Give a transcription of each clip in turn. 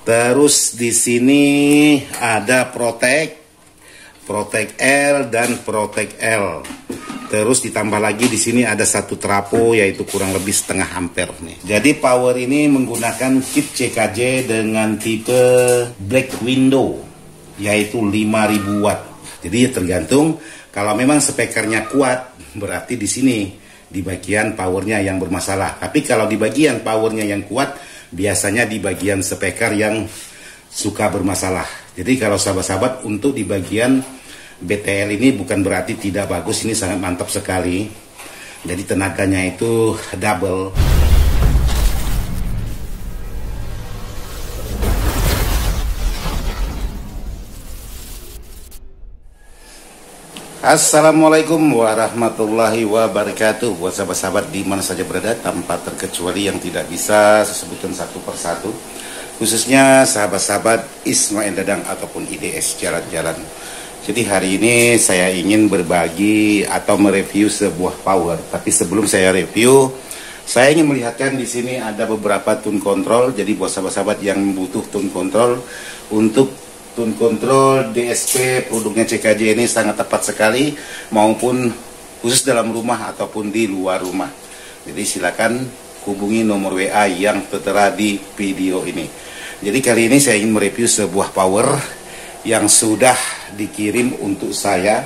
Terus di sini ada Protect L dan Protect L. Terus ditambah lagi di sini ada satu trafo yaitu kurang lebih setengah ampere nih. Jadi power ini menggunakan kit CKJ dengan tipe Black Widow yaitu 5000 watt. Jadi tergantung, kalau memang spekernya kuat berarti di sini di bagian powernya yang bermasalah. Tapi kalau di bagian powernya yang kuat biasanya di bagian speaker yang suka bermasalah. Jadi kalau sahabat-sahabat untuk di bagian BTL ini bukan berarti tidak bagus, ini sangat mantap sekali. Jadi tenaganya itu double. Assalamualaikum warahmatullahi wabarakatuh. Buat sahabat-sahabat di mana saja berada, tanpa terkecuali yang tidak bisa saya sebutkan satu persatu, khususnya sahabat-sahabat Ismail Dadang ataupun IDS Jalan-Jalan. Jadi hari ini saya ingin berbagi atau mereview sebuah power. Tapi sebelum saya review, saya ingin melihatkan di sini ada beberapa tune control. Jadi buat sahabat-sahabat yang butuh tune control, untuk tune control DSP produknya CKJ ini sangat tepat sekali, maupun khusus dalam rumah ataupun di luar rumah. Jadi silakan hubungi nomor WA yang tertera di video ini. Jadi kali ini saya ingin mereview sebuah power yang sudah dikirim untuk saya.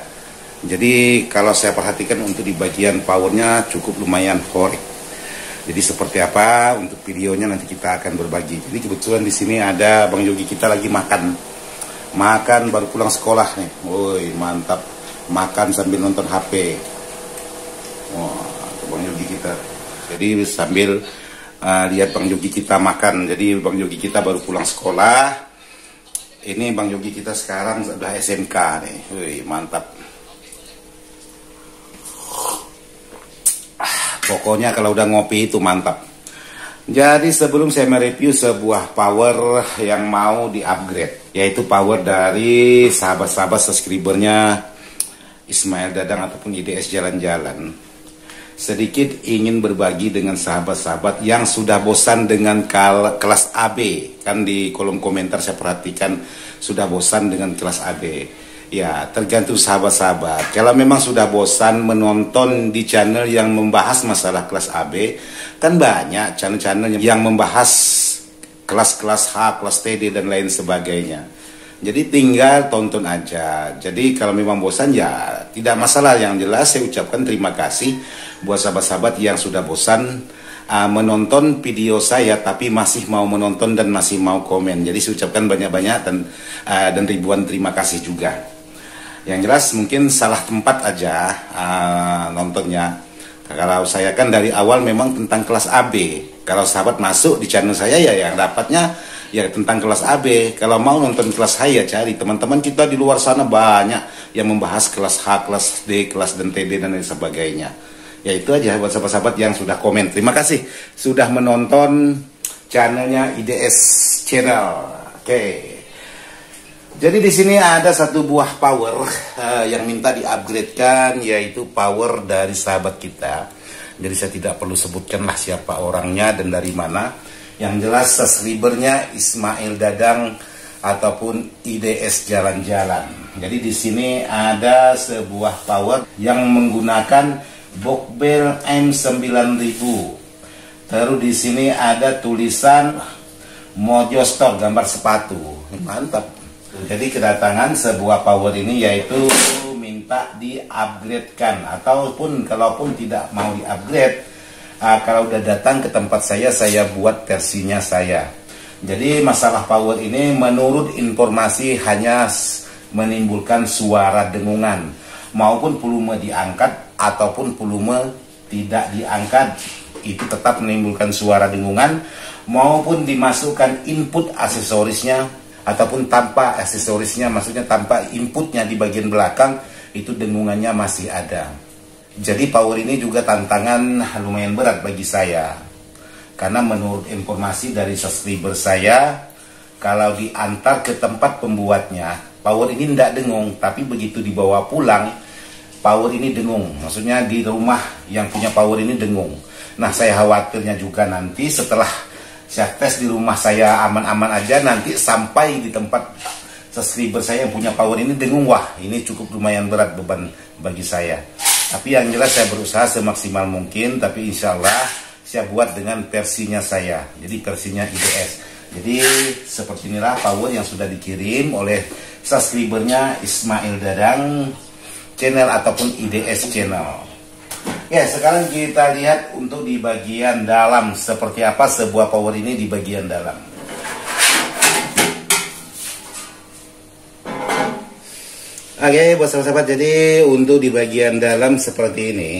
Jadi kalau saya perhatikan untuk di bagian powernya cukup lumayan horek. Jadi seperti apa untuk videonya nanti kita akan berbagi. Jadi kebetulan di sini ada Bang Yogi kita lagi makan baru pulang sekolah nih. Woi mantap, makan sambil nonton HP. Wah, Bang Yogi kita. Jadi sambil lihat Bang Yogi kita makan. Jadi Bang Yogi kita baru pulang sekolah. Ini Bang Yogi kita sekarang sudah SMK nih. Wih, mantap. Pokoknya kalau udah ngopi itu mantap. Jadi sebelum saya mereview sebuah power yang mau di-upgrade, yaitu power dari sahabat-sahabat subscribernya Ismail Dadang ataupun IDS Jalan-Jalan, sedikit ingin berbagi dengan sahabat-sahabat yang sudah bosan dengan kelas AB. Kan di kolom komentar saya perhatikan sudah bosan dengan kelas AB. Ya, tergantung sahabat-sahabat. Kalau memang sudah bosan menonton di channel yang membahas masalah kelas AB, kan banyak channel-channel yang membahas kelas-kelas H, kelas TD dan lain sebagainya. Jadi tinggal tonton aja. Jadi kalau memang bosan ya tidak masalah. Yang jelas saya ucapkan terima kasih buat sahabat-sahabat yang sudah bosan menonton video saya tapi masih mau menonton dan masih mau komen. Jadi saya ucapkan banyak-banyak dan ribuan terima kasih juga. Yang jelas mungkin salah tempat aja nontonnya. Kalau saya kan dari awal memang tentang kelas AB. Kalau sahabat masuk di channel saya ya yang dapatnya ya tentang kelas AB. Kalau mau nonton kelas H ya cari teman-teman kita di luar sana, banyak yang membahas kelas H, kelas D, kelas dan TD dan lain sebagainya. Ya itu aja buat sahabat-sahabat yang sudah komen. Terima kasih sudah menonton channelnya IDS Channel. Oke. Jadi di sini ada satu buah power yang minta di-upgradekan, yaitu power dari sahabat kita. Jadi saya tidak perlu sebutkanlah siapa orangnya dan dari mana. Yang jelas subscribernya Ismail Dadang ataupun IDS Jalan-Jalan. Jadi di sini ada sebuah power yang menggunakan Bockbel M9000. Terus di sini ada tulisan Mojo Store, gambar sepatu. Mantap. Jadi kedatangan sebuah power ini yaitu minta di-upgradekan, ataupun kalaupun tidak mau di-upgrade, kalau udah datang ke tempat saya buat versinya saya. Jadi masalah power ini menurut informasi hanya menimbulkan suara dengungan, maupun volume diangkat ataupun volume tidak diangkat, itu tetap menimbulkan suara dengungan, maupun dimasukkan input aksesorisnya ataupun tanpa aksesorisnya, maksudnya tanpa inputnya di bagian belakang, itu dengungannya masih ada. Jadi power ini juga tantangan lumayan berat bagi saya, karena menurut informasi dari subscriber saya, kalau diantar ke tempat pembuatnya, power ini tidak dengung, tapi begitu dibawa pulang, power ini dengung. Maksudnya di rumah yang punya power ini dengung. Nah, saya khawatirnya juga nanti setelah Saya tes di rumah saya aman-aman aja, nanti sampai di tempat subscriber saya yang punya power ini dengung, wah ini cukup lumayan berat beban bagi saya. Tapi yang jelas saya berusaha semaksimal mungkin, tapi insya Allah saya buat dengan versinya saya, jadi versinya IDS. Jadi seperti inilah power yang sudah dikirim oleh subscribernya Ismail Dadang channel ataupun IDS channel. Ya, sekarang kita lihat untuk di bagian dalam seperti apa sebuah power ini di bagian dalam. Oke, buat sahabat-sahabat, jadi untuk di bagian dalam seperti ini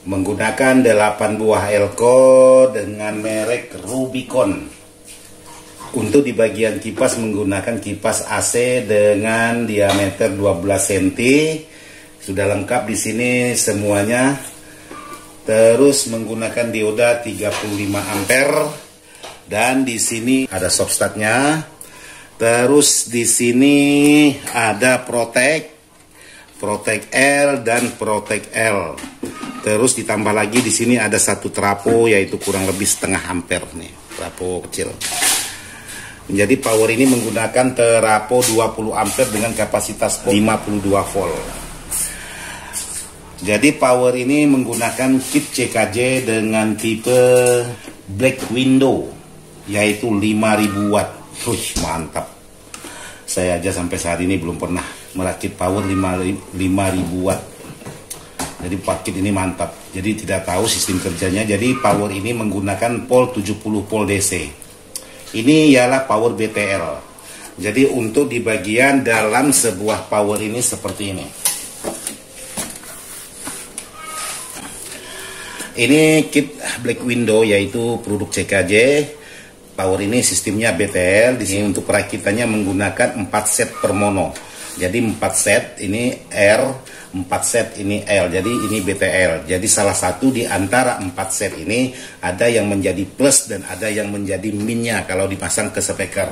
menggunakan 8 buah elko dengan merek Rubicon. Untuk di bagian kipas menggunakan kipas AC dengan diameter 12 cm. Sudah lengkap di sini semuanya. Terus menggunakan dioda 35 ampere dan di sini ada stopstatnya. Terus di sini ada Protect L dan Protect L. Terus ditambah lagi di sini ada satu trafo yaitu kurang lebih setengah ampere nih, trafo kecil. Jadi power ini menggunakan trafo 20 ampere dengan kapasitas 52 volt. Jadi power ini menggunakan kit CKJ dengan tipe Black Window yaitu 5000 watt. Mantap. Saya aja sampai saat ini belum pernah merakit power 5000 watt. Jadi paket ini mantap. Jadi tidak tahu sistem kerjanya. Jadi power ini menggunakan pol 70 volt DC. Ini ialah power BTL. Jadi untuk di bagian dalam sebuah power ini seperti ini. Ini kit Black Window yaitu produk CKJ. Power ini sistemnya BTL. Di sini untuk perakitannya menggunakan 4 set per mono. Jadi 4 set ini R, 4 set ini L. Jadi ini BTL. Jadi salah satu di antara 4 set ini ada yang menjadi plus dan ada yang menjadi minnya kalau dipasang ke speaker.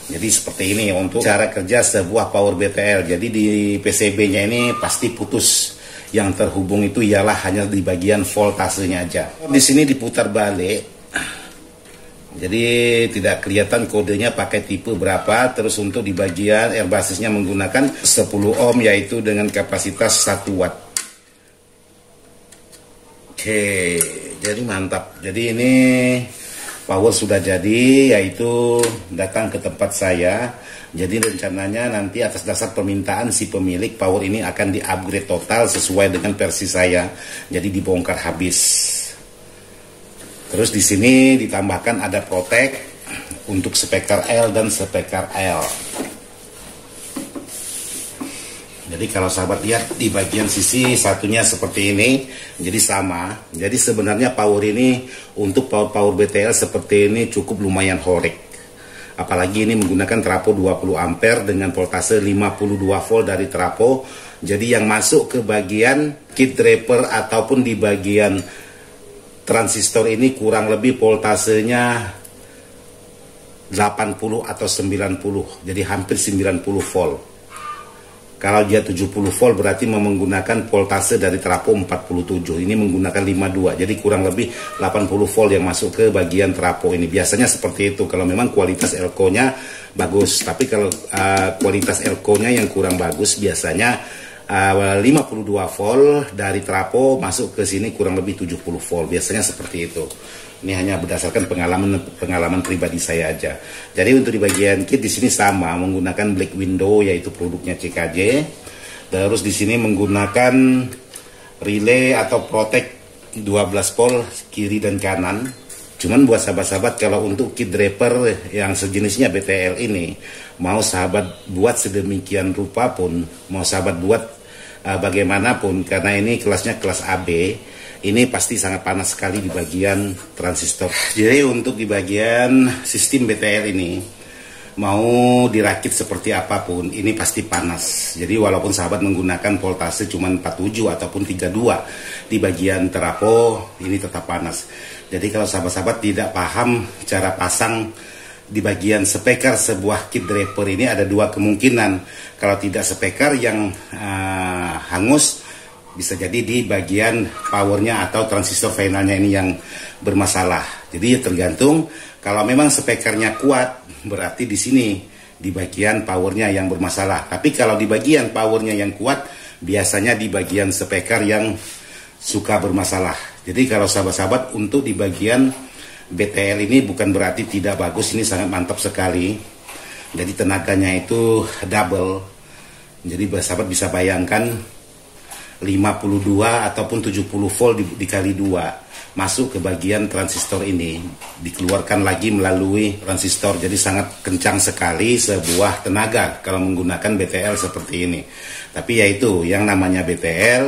Jadi seperti ini untuk cara kerja sebuah power BTL. Jadi di PCB-nya ini pasti putus. Yang terhubung itu ialah hanya di bagian voltasenya aja. Di sini diputar balik. Jadi tidak kelihatan kodenya pakai tipe berapa. Terus untuk di bagian air basisnya menggunakan 10 ohm yaitu dengan kapasitas 1 watt. Oke, jadi mantap. Jadi ini power sudah jadi, yaitu datang ke tempat saya. Jadi rencananya nanti atas dasar permintaan si pemilik, power ini akan di-upgrade total sesuai dengan versi saya. Jadi dibongkar habis. Terus di sini ditambahkan ada Protect untuk speaker L dan speaker L. Jadi kalau sahabat lihat di bagian sisi satunya seperti ini, jadi sama. Jadi sebenarnya power ini untuk power BTL seperti ini cukup lumayan horek. Apalagi ini menggunakan trafo 20 ampere dengan voltase 52 volt dari trafo. Jadi yang masuk ke bagian kit draper ataupun di bagian transistor ini kurang lebih voltasenya 80 atau 90. Jadi hampir 90 volt. Kalau dia 70 volt berarti menggunakan voltase dari trafo 47. Ini menggunakan 52. Jadi kurang lebih 80 volt yang masuk ke bagian trafo ini. Biasanya seperti itu kalau memang kualitas elko-nya bagus. Tapi kalau kualitas elko-nya yang kurang bagus biasanya 52 volt dari trafo masuk ke sini kurang lebih 70 volt. Biasanya seperti itu. Ini hanya berdasarkan pengalaman pribadi saya aja. Jadi untuk di bagian kit di sini sama menggunakan Black Window yaitu produknya CKJ. Terus di sini menggunakan relay atau Protect 12 volt kiri dan kanan. Cuman buat sahabat-sahabat kalau untuk kit draper yang sejenisnya BTL ini mau sahabat buat sedemikian rupa pun, mau sahabat buat bagaimanapun karena ini kelasnya kelas AB. Ini pasti sangat panas sekali di bagian transistor. Jadi untuk di bagian sistem BTL ini mau dirakit seperti apapun ini pasti panas. Jadi walaupun sahabat menggunakan voltase cuma 47 ataupun 32 di bagian trafo ini tetap panas. Jadi kalau sahabat-sahabat tidak paham cara pasang di bagian speaker sebuah kit draper ini ada dua kemungkinan. Kalau tidak speaker yang hangus, bisa jadi di bagian powernya atau transistor finalnya ini yang bermasalah. Jadi tergantung, kalau memang spekernya kuat, berarti di sini di bagian powernya yang bermasalah. Tapi kalau di bagian powernya yang kuat, biasanya di bagian speaker yang suka bermasalah. Jadi kalau sahabat-sahabat, untuk di bagian BTL ini bukan berarti tidak bagus, ini sangat mantap sekali. Jadi tenaganya itu double. Jadi sahabat bisa bayangkan 52 ataupun 70 volt dikali 2 masuk ke bagian transistor ini, dikeluarkan lagi melalui transistor. Jadi sangat kencang sekali sebuah tenaga kalau menggunakan BTL seperti ini. Tapi yaitu yang namanya BTL,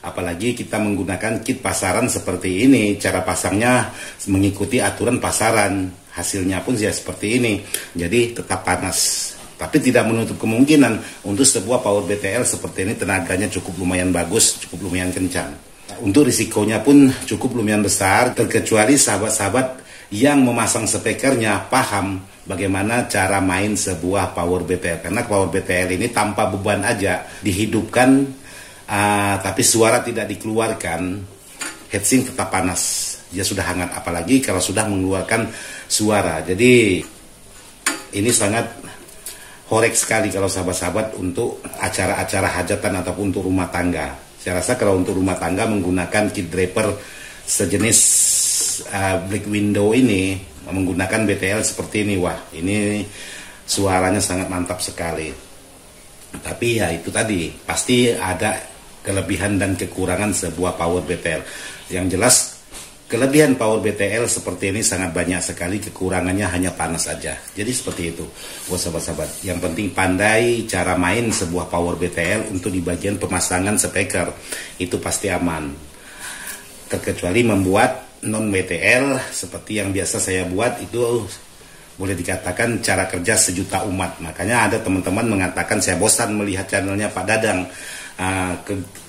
apalagi kita menggunakan kit pasaran seperti ini, cara pasangnya mengikuti aturan pasaran, hasilnya pun ya seperti ini. Jadi tetap panas. Tapi tidak menutup kemungkinan untuk sebuah power BTL seperti ini tenaganya cukup lumayan bagus, cukup lumayan kencang. Untuk risikonya pun cukup lumayan besar, terkecuali sahabat-sahabat yang memasang speakernya paham bagaimana cara main sebuah power BTL. Karena power BTL ini tanpa beban aja dihidupkan, tapi suara tidak dikeluarkan, heatsink tetap panas, dia sudah hangat. Apalagi kalau sudah mengeluarkan suara. Jadi ini sangat horek sekali kalau sahabat-sahabat untuk acara-acara hajatan ataupun untuk rumah tangga. Saya rasa kalau untuk rumah tangga menggunakan kit draper sejenis Black Window ini, menggunakan BTL seperti ini, wah ini suaranya sangat mantap sekali. Tapi ya itu tadi, pasti ada kelebihan dan kekurangan sebuah power BTL. Yang jelas kelebihan power BTL seperti ini sangat banyak sekali, kekurangannya hanya panas saja. Jadi seperti itu buat sahabat-sahabat. Yang penting pandai cara main sebuah power BTL untuk di bagian pemasangan speaker. Itu pasti aman. Terkecuali membuat non BTL seperti yang biasa saya buat, itu boleh dikatakan cara kerja sejuta umat. Makanya ada teman-teman mengatakan saya bosan melihat channelnya Pak Dadang.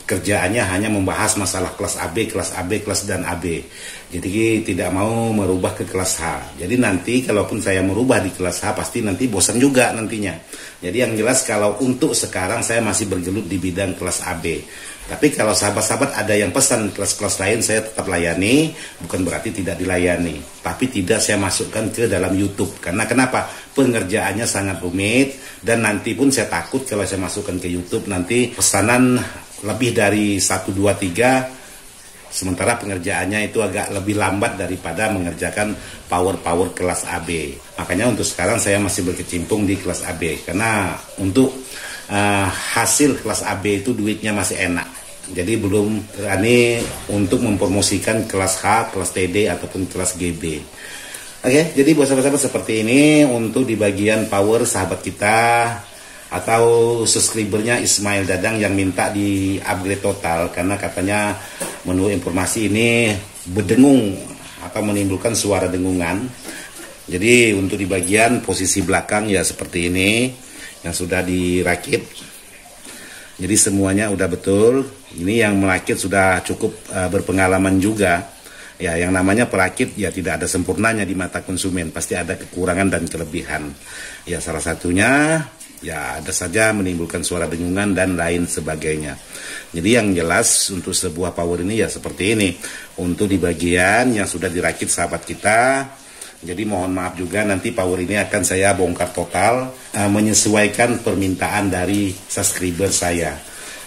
Kerjaannya hanya membahas masalah kelas AB, kelas AB, kelas dan AB. Jadi tidak mau merubah ke kelas H. Jadi nanti kalaupun saya merubah di kelas H, pasti nanti bosan juga nantinya. Jadi yang jelas kalau untuk sekarang saya masih bergelut di bidang kelas AB. Tapi kalau sahabat-sahabat ada yang pesan kelas-kelas lain, saya tetap layani. Bukan berarti tidak dilayani, tapi tidak saya masukkan ke dalam YouTube. Karena kenapa? Pengerjaannya sangat rumit. Dan nanti pun saya takut kalau saya masukkan ke YouTube, nanti pesanan lebih dari 1, 2, 3, sementara pengerjaannya itu agak lebih lambat daripada mengerjakan power kelas AB. Makanya untuk sekarang saya masih berkecimpung di kelas AB, karena untuk hasil kelas AB itu duitnya masih enak. Jadi belum berani untuk mempromosikan kelas H, kelas TD ataupun kelas GB. Oke, jadi buat sahabat-sahabat seperti ini untuk di bagian power sahabat kita atau subscribernya Ismail Dadang yang minta di upgrade total, karena katanya menurut informasi ini berdengung atau menimbulkan suara dengungan. Jadi untuk di bagian posisi belakang ya seperti ini yang sudah dirakit. Jadi semuanya udah betul. Ini yang merakit sudah cukup berpengalaman juga. Ya, yang namanya perakit ya tidak ada sempurnanya di mata konsumen, pasti ada kekurangan dan kelebihan. Ya, salah satunya ya ada saja menimbulkan suara dengungan dan lain sebagainya. Jadi yang jelas untuk sebuah power ini ya seperti ini. Untuk di bagian yang sudah dirakit sahabat kita, jadi mohon maaf juga nanti power ini akan saya bongkar total, menyesuaikan permintaan dari subscriber saya.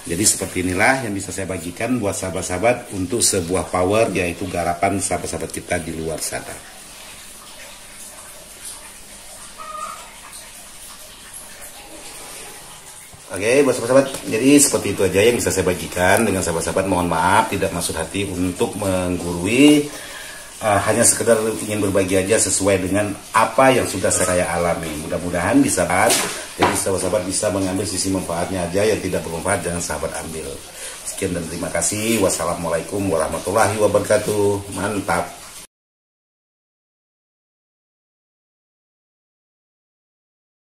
Jadi seperti inilah yang bisa saya bagikan buat sahabat-sahabat untuk sebuah power, yaitu garapan sahabat-sahabat kita di luar sana. Oke, buat sahabat-sahabat, jadi seperti itu aja yang bisa saya bagikan dengan sahabat-sahabat. Mohon maaf tidak maksud hati untuk menggurui, hanya sekedar ingin berbagi aja sesuai dengan apa yang sudah saya alami. Mudah-mudahan bisa, jadi sahabat-sahabat bisa mengambil sisi manfaatnya aja, yang tidak bermanfaat jangan sahabat ambil. Sekian dan terima kasih. Wassalamualaikum warahmatullahi wabarakatuh. Mantap.